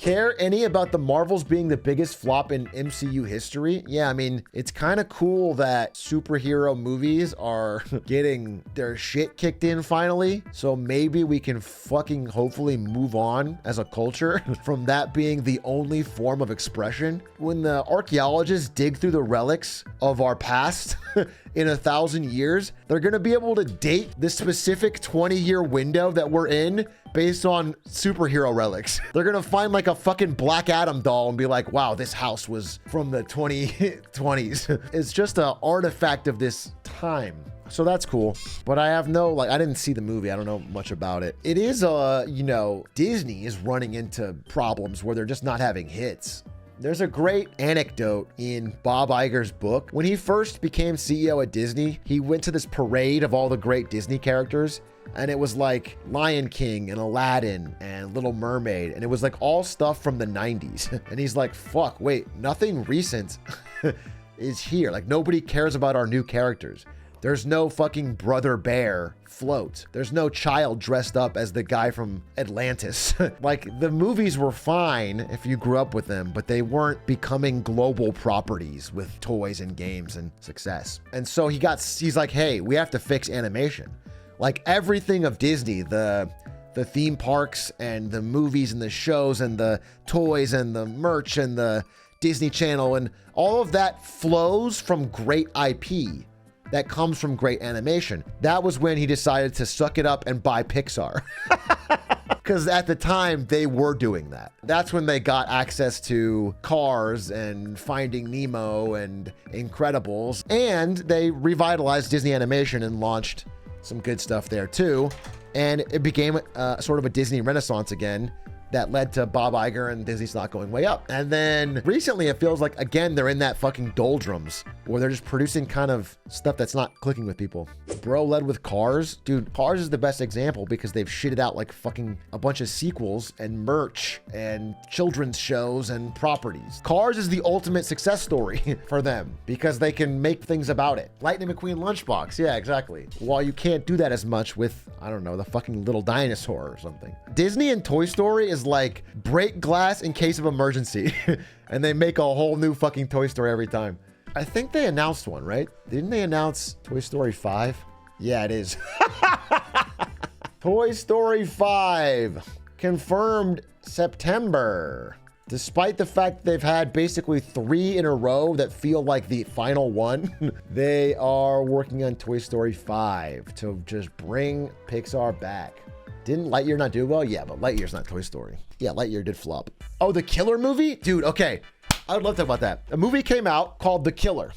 Care any about the Marvels being the biggest flop in MCU history? Yeah, I mean, it's kind of cool that superhero movies are getting their shit kicked in finally. So maybe we can fucking hopefully move on as a culture from that being the only form of expression. When the archaeologists dig through the relics of our past in 1,000 years, they're going to be able to date the specific 20-year window that we're in based on superhero relics. They're going to find like a fucking Black Adam doll and be like, wow, this house was from the 2020s. It's just an artifact of this time. So that's cool. But I have no, like, I didn't see the movie. I don't know much about it. It is, you know, Disney is running into problems where they're just not having hits. There's a great anecdote in Bob Iger's book. When he first became CEO at Disney, he went to this parade of all the great Disney characters, and it was like Lion King and Aladdin and Little Mermaid, and it was like all stuff from the 90s. And he's like, fuck, wait, nothing recent is here. Like, nobody cares about our new characters. There's no fucking Brother Bear float. There's no child dressed up as the guy from Atlantis. Like, the movies were fine if you grew up with them, but they weren't becoming global properties with toys and games and success. And so he's like, hey, we have to fix animation. Like, everything of Disney, the theme parks and the movies and the shows and the toys and the merch and the Disney Channel and all of that flows from great IP that comes from great animation. That was when he decided to suck it up and buy Pixar. Because at the time, they were doing that. That's when they got access to Cars and Finding Nemo and Incredibles. And they revitalized Disney animation and launched some good stuff there too. And it became sort of a Disney renaissance again that led to Bob Iger and Disney stock going way up. And then recently it feels like, again, they're in that fucking doldrums where they're just producing kind of stuff that's not clicking with people. Bro led with Cars. Dude, Cars is the best example because they've shitted out like fucking a bunch of sequels and merch and children's shows and properties. Cars is the ultimate success story for them because they can make things about it. Lightning McQueen lunchbox. Yeah, exactly. While you can't do that as much with, I don't know, the fucking little dinosaur or something. Disney and Toy Story is like break glass in case of emergency. And they make a whole new fucking Toy Story every time. I think they announced one, right? Didn't they announce Toy Story 5? Yeah, it is. Toy Story 5 confirmed September. Despite the fact they've had basically 3 in a row that feel like the final one, they are working on Toy Story 5 to just bring Pixar back. Didn't Lightyear not do well? Yeah, but Lightyear's not Toy Story. Yeah, Lightyear did flop. Oh, the Killer movie? Dude, okay. I would love to talk about that. A movie came out called The Killer,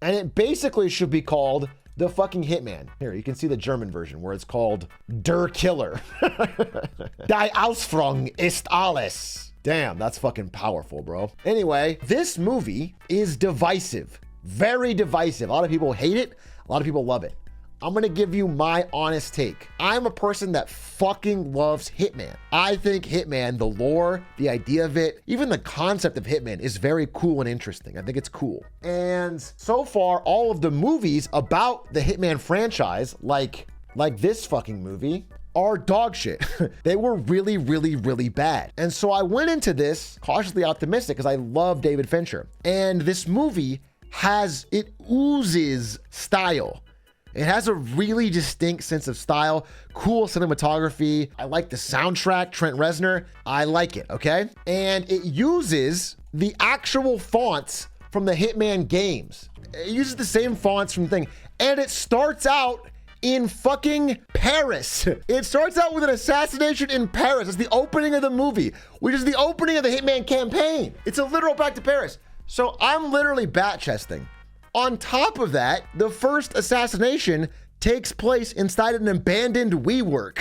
and it basically should be called The fucking Hitman. Here, you can see the German version where it's called Der Killer. Die Ausführung ist alles. Damn, that's fucking powerful, bro. Anyway, this movie is divisive. Very divisive. A lot of people hate it. A lot of people love it. I'm gonna give you my honest take. I'm a person that fucking loves Hitman. I think Hitman, the lore, the idea of it, even the concept of Hitman is very cool and interesting. I think it's cool. And so far, all of the movies about the Hitman franchise, like this fucking movie, are dog shit. They were really, really, really bad. And so I went into this cautiously optimistic because I love David Fincher. And this movie it oozes style. It has a really distinct sense of style, cool cinematography. I like the soundtrack, Trent Reznor. I like it, okay? And it uses the actual fonts from the Hitman games. It uses the same fonts from the thing. And it starts out in fucking Paris. It starts out with an assassination in Paris. It's the opening of the movie, which is the opening of the Hitman campaign. It's a literal back to Paris. So I'm literally bat chesting. On top of that, the first assassination takes place inside an abandoned WeWork,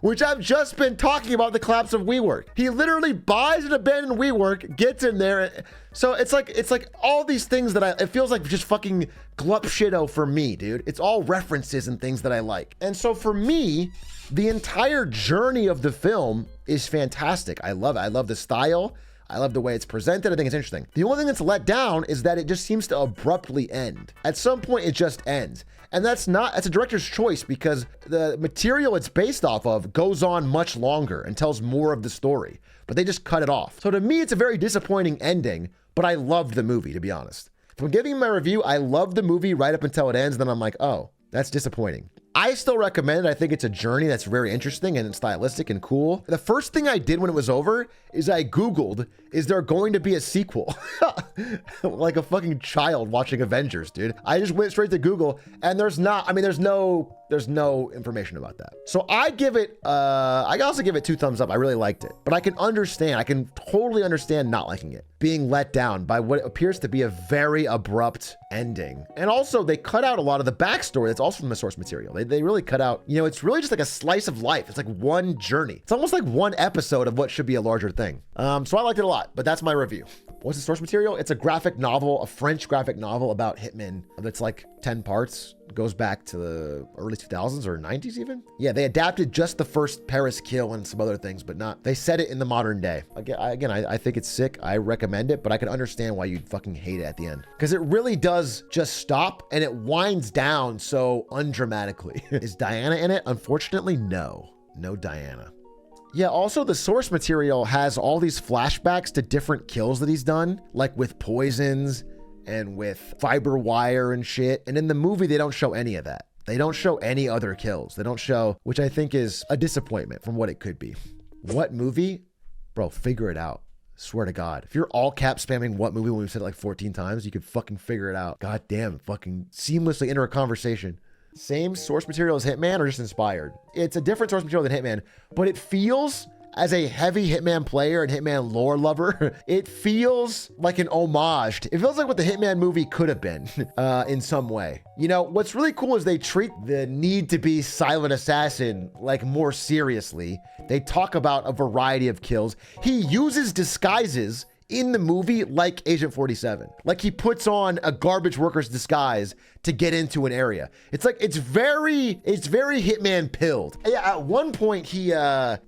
which I've just been talking about the collapse of WeWork. He literally buys an abandoned WeWork, gets in there. So it's like all these things that it feels like just fucking glup shitto for me, dude. It's all references and things that I like. And so for me, the entire journey of the film is fantastic. I love it. I love the style. I love the way it's presented. I think it's interesting. The only thing that's let down is that it just seems to abruptly end. At some point, it just ends. And that's a director's choice because the material it's based off of goes on much longer and tells more of the story. but they just cut it off. So to me, it's a very disappointing ending, but I loved the movie, to be honest. If I'm giving my review, I love the movie right up until it ends. Then I'm like, oh, that's disappointing. I still recommend it. I think it's a journey that's very interesting and stylistic and cool. The first thing I did when it was over is I Googled, is there going to be a sequel? Like a fucking child watching Avengers, dude. I just went straight to Google and there's not, I mean, there's no information about that. So I give it, I also give it 2 thumbs up. I really liked it, but I can totally understand not liking it, being let down by what appears to be a very abrupt ending. And also they cut out a lot of the backstory that's also from the source material. They really cut out, you know, it's really just like a slice of life. It's like one journey. It's almost like one episode of what should be a larger thing. So I liked it a lot, but that's my review. What's the source material? It's a graphic novel, a French graphic novel about hitmen that's like 10 parts. Goes back to the early 2000s or 90s even. Yeah, they adapted just the first Paris kill and some other things, but not, they set it in the modern day. Again, I think it's sick. I recommend it, but I can understand why you'd fucking hate it at the end. Because it really does just stop and it winds down so undramatically. Is Diana in it? Unfortunately, no. No Diana. Yeah, also the source material has all these flashbacks to different kills that he's done, like with poisons and with fiber wire and shit. And in the movie, they don't show any of that. They don't show any other kills. They don't show, which I think is a disappointment from what it could be. What movie? Bro, figure it out. Swear to God. If you're all cap spamming what movie when we've said it like 14 times, you could fucking figure it out. God damn, fucking seamlessly enter a conversation. Same source material as Hitman or just inspired? It's a different source material than Hitman, but it feels, as a heavy Hitman player and Hitman lore lover, it feels like an homage. It feels like what the Hitman movie could have been in some way. You know, what's really cool is they treat the need to be silent assassin like more seriously. They talk about a variety of kills. He uses disguises in the movie like Agent 47. Like he puts on a garbage worker's disguise to get into an area. It's like, it's very Hitman pilled. Yeah, at one point he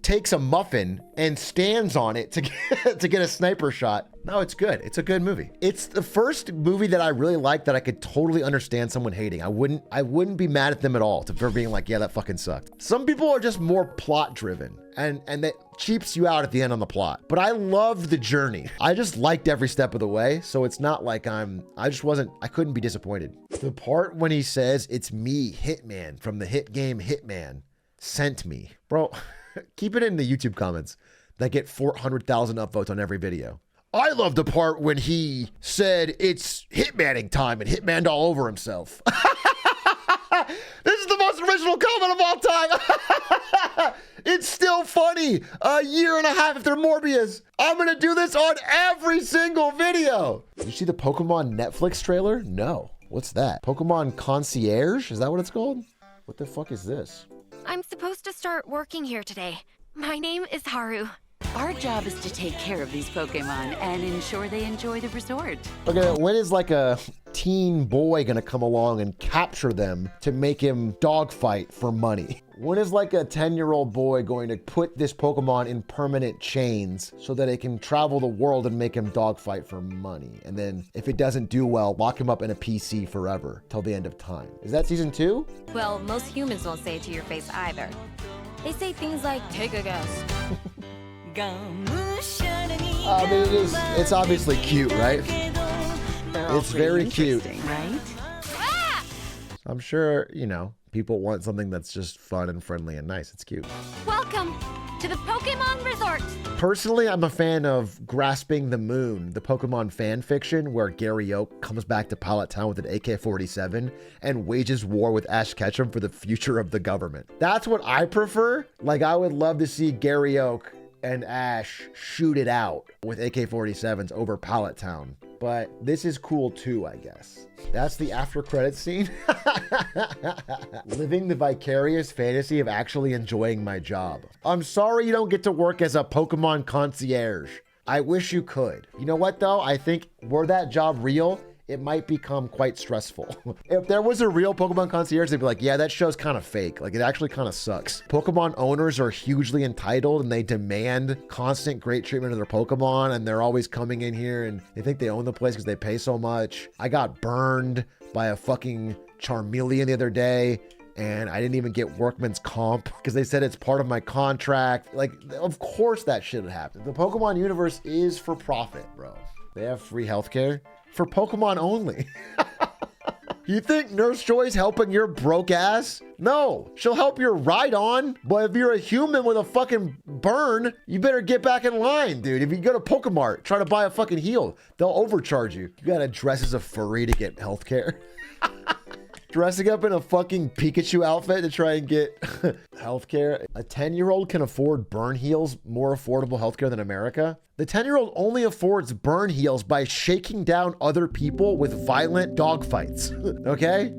takes a muffin and stands on it to get a sniper shot. No, it's good. It's a good movie. It's the first movie that I really liked that I could totally understand someone hating. I wouldn't be mad at them at all for being like, yeah, that fucking sucked. Some people are just more plot driven and that cheaps you out at the end on the plot. But I loved the journey. I just liked every step of the way. So it's not like I couldn't be disappointed. The part when he says, it's me, Hitman, from the hit game Hitman, sent me. Bro, keep it in the YouTube comments that get 400,000 upvotes on every video. I love the part when he said it's Hitmaning time and Hitmaned all over himself. This is the most original comment of all time. It's still funny. A year and a half after Morbius. I'm gonna do this on every single video. Did you see the Pokemon Netflix trailer? No. What's that? Pokemon Concierge? Is that what it's called? What the fuck is this? I'm supposed to start working here today. My name is Haru. Our job is to take care of these Pokemon and ensure they enjoy the resort. Okay, when is like a teen boy gonna come along and capture them to make him dogfight for money? When is like a 10-year-old boy going to put this Pokemon in permanent chains so that it can travel the world and make him dogfight for money? And then if it doesn't do well, lock him up in a PC forever till the end of time. Is that season 2? Well, most humans won't say it to your face either. They say things like, take a guess. I mean, it's obviously cute, right? It's very cute, right? Ah! I'm sure, you know, people want something that's just fun and friendly and nice. It's cute. Welcome to the Pokemon Resort. Personally, I'm a fan of Grasping the Moon, the Pokemon fan fiction where Gary Oak comes back to Pallet Town with an AK-47 and wages war with Ash Ketchum for the future of the government. That's what I prefer. Like, I would love to see Gary Oak and Ash shoot it out with AK-47s over Pallet Town. But this is cool too, I guess. That's the after credits scene. Living the vicarious fantasy of actually enjoying my job. I'm sorry you don't get to work as a Pokemon concierge. I wish you could. You know what though? I think were that job real, it might become quite stressful. If there was a real Pokemon concierge, they'd be like, yeah, that show's kind of fake. Like, it actually kind of sucks. Pokemon owners are hugely entitled and they demand constant great treatment of their Pokemon, and they're always coming in here and they think they own the place because they pay so much. I got burned by a fucking Charmeleon the other day, and I didn't even get workman's comp because they said it's part of my contract. Like, of course that shit would happen. The Pokemon universe is for profit, bro. They have free healthcare for Pokemon only. You think Nurse Joy's helping your broke ass? No, she'll help your Rhydon, but if you're a human with a fucking burn, you better get back in line, dude. If you go to Pokemart, try to buy a fucking heal, they'll overcharge you. You gotta dress as a furry to get healthcare. Dressing up in a fucking Pikachu outfit to try and get healthcare. A 10-year-old can afford burn heals, more affordable healthcare than America. The 10-year-old only affords burn heals by shaking down other people with violent dogfights. Okay?